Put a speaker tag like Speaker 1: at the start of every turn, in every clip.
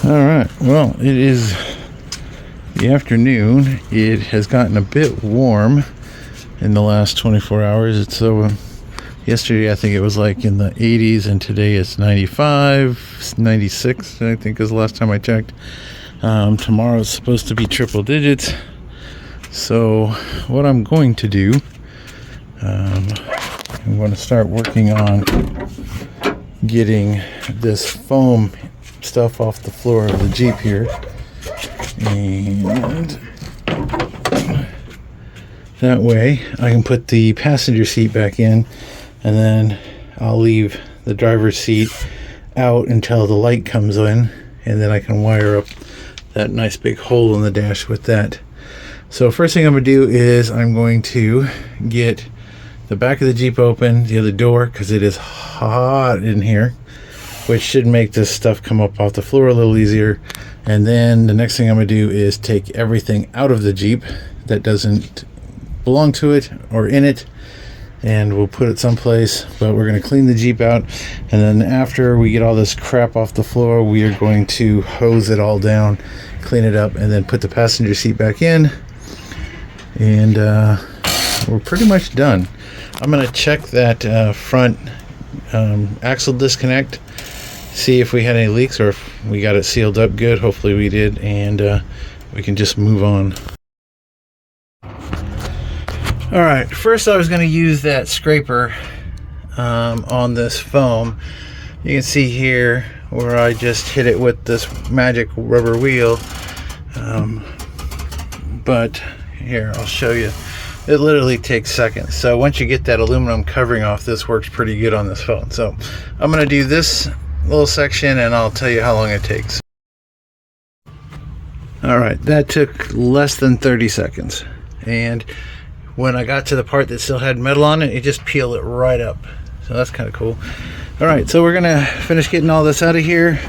Speaker 1: All right, well, it is the afternoon. It has gotten a bit warm in the last 24 hours. It's so yesterday I think it was like in the 80s, and today it's 95, 96 I think is the last time I checked. Tomorrow it's supposed to be triple digits. So what I'm going to do, I'm going to start working on getting this foam stuff off the floor of the Jeep here, and that way I can put the passenger seat back in, and then I'll leave the driver's seat out until the light comes in, and then I can wire up that nice big hole in the dash with that. So first thing I'm going to do is I'm going to get the back of the Jeep open, the other door, because it is hot in here, which should make this stuff come up off the floor a little easier. And then the next thing I'm going to do is take everything out of the Jeep that doesn't belong to it or in it, and we'll put it someplace. But we're going to clean the Jeep out, and then after we get all this crap off the floor, we are going to hose it all down, clean it up, and then put the passenger seat back in, and we're pretty much done. I'm going to check that front axle disconnect, see if we had any leaks or if we got it sealed up good. Hopefully we did, and we can just move on. All right, first I was going to use that scraper on this foam. You can see here where I just hit it with this magic rubber wheel, but here I'll show you. It literally takes seconds. So once you get that aluminum covering off, this works pretty good on this phone. So I'm going to do this little section and I'll tell you how long it takes. Alright, that took less than 30 seconds. And when I got to the part that still had metal on it, it just peeled it right up. So that's kind of cool. Alright, so we're going to finish getting all this out of here.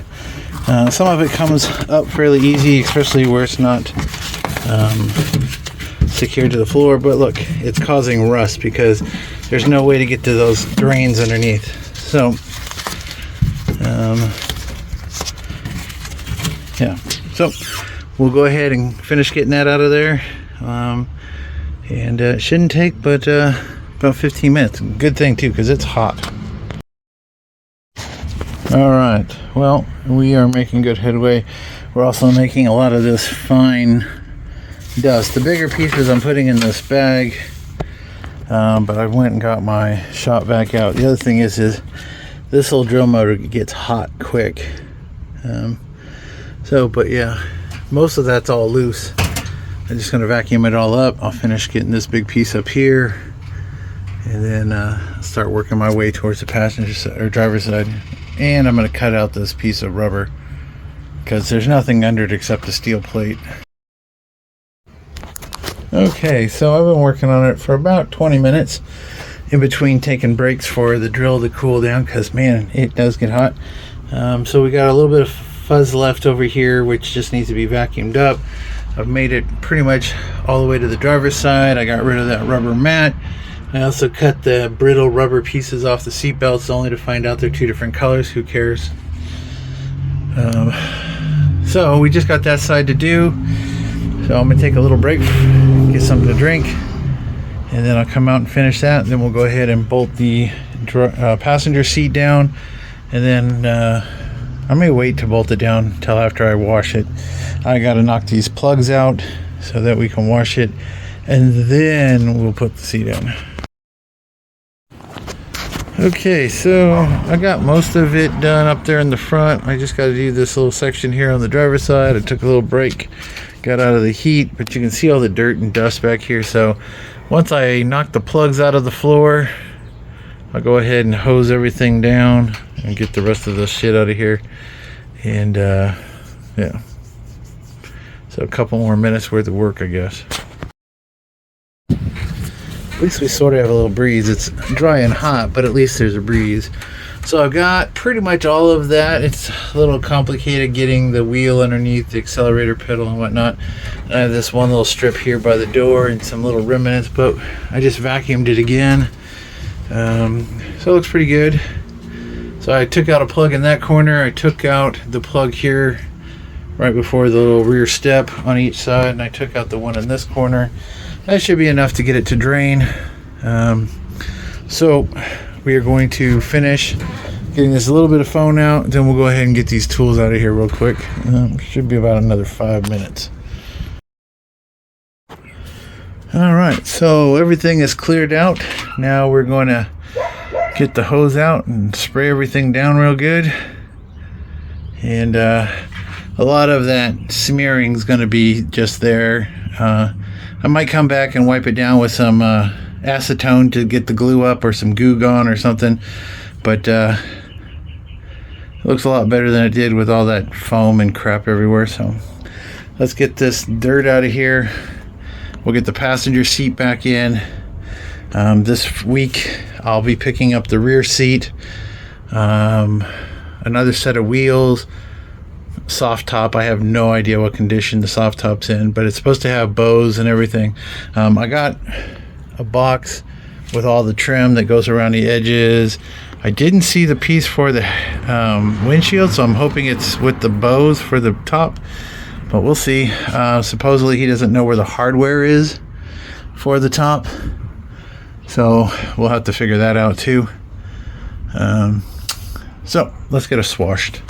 Speaker 1: Some of it comes up fairly easy, especially where it's not secured to the floor, but look, it's causing rust because there's no way to get to those drains underneath. So yeah, so we'll go ahead and finish getting that out of there, and it shouldn't take but about 15 minutes. Good thing too, because it's hot. All right, well, we are making good headway. We're also making a lot of this fine dust. The bigger pieces I'm putting in this bag, but I went and got my shop vac out. The other thing is this little drill motor gets hot quick. But yeah, most of that's all loose. I'm just going to vacuum it all up. I'll finish getting this big piece up here, and then start working my way towards the passenger side or driver's side. And I'm going to cut out this piece of rubber because there's nothing under it except the steel plate. Okay, so I've been working on it for about 20 minutes in between taking breaks for the drill to cool down, because man, it does get hot. So we got a little bit of fuzz left over here, which just needs to be vacuumed up. I've made it pretty much all the way to the driver's side. I got rid of that rubber mat. I also cut the brittle rubber pieces off the seat belts, only to find out they're two different colors. Who cares? So we just got that side to do. So I'm gonna take a little break, get something to drink, and then I'll come out and finish that. Then we'll go ahead and bolt the passenger seat down, and then I may wait to bolt it down until after I wash it. I gotta knock these plugs out so that we can wash it, and then we'll put the seat in. Okay, so I got most of it done up there in the front. I just got to do this little section here on the driver's side. I took a little break, got out of the heat, but you can see all the dirt and dust back here. So once I knock the plugs out of the floor, I'll go ahead and hose everything down and get the rest of the shit out of here. And yeah, so a couple more minutes worth of work, I guess. At least we sort of have a little breeze. It's dry and hot, but at least there's a breeze. So I've got pretty much all of that. It's a little complicated getting the wheel underneath the accelerator pedal and whatnot. I have this one little strip here by the door and some little remnants, but I just vacuumed it again. So it looks pretty good. So I took out a plug in that corner. I took out the plug here right before the little rear step on each side, and I took out the one in this corner. That should be enough to get it to drain. So we are going to finish getting this little bit of phone out, then we'll go ahead and get these tools out of here real quick. Should be about another 5 minutes. All right, so everything is cleared out. Now we're going to get the hose out and spray everything down real good. And a lot of that smearing is going to be just there. I might come back and wipe it down with some acetone to get the glue up, or some Goo Gone or something. But it looks a lot better than it did with all that foam and crap everywhere. So let's get this dirt out of here. We'll get the passenger seat back in. This week I'll be picking up the rear seat, another set of wheels, soft top. I have no idea what condition the soft top's in, but it's supposed to have bows and everything. I got a box with all the trim that goes around the edges. I didn't see the piece for the windshield, so I'm hoping it's with the bows for the top, but we'll see. Supposedly he doesn't know where the hardware is for the top, so we'll have to figure that out too. So let's get us washed.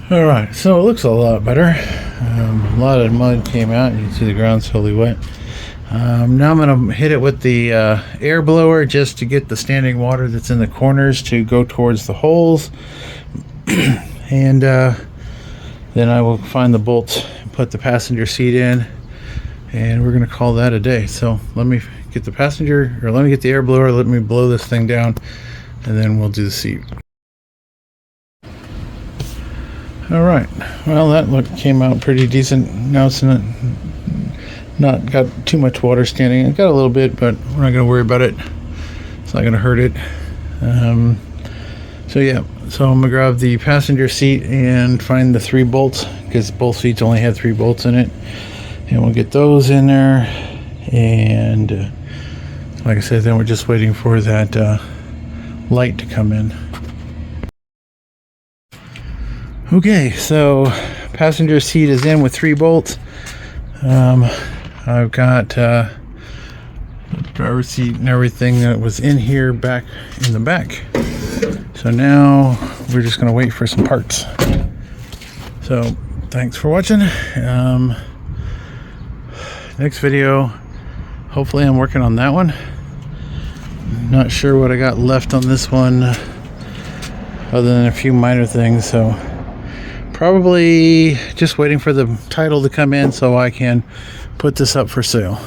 Speaker 1: All right, so it looks a lot better. A lot of mud came out. You can see the ground's totally wet. Now I'm going to hit it with the air blower just to get the standing water that's in the corners to go towards the holes. And then I will find the bolts and put the passenger seat in, and we're going to call that a day. So let me get the passenger, or let me get the air blower, let me blow this thing down, and then we'll do the seat. All right, well, that came out pretty decent. Now it's not got too much water standing. It got a little bit, but we're not going to worry about it. It's not going to hurt it. So yeah, so I'm going to grab the passenger seat and find the 3 bolts, because both seats only had 3 bolts in it, and we'll get those in there. And like I said, then we're just waiting for that light to come in. Okay, so passenger seat is in with 3 bolts. I've got driver's seat and everything that was in here back in the back. So now we're just going to wait for some parts. So thanks for watching. Next video, hopefully I'm working on that one. Not sure what I got left on this one other than a few minor things, so probably just waiting for the title to come in so I can put this up for sale.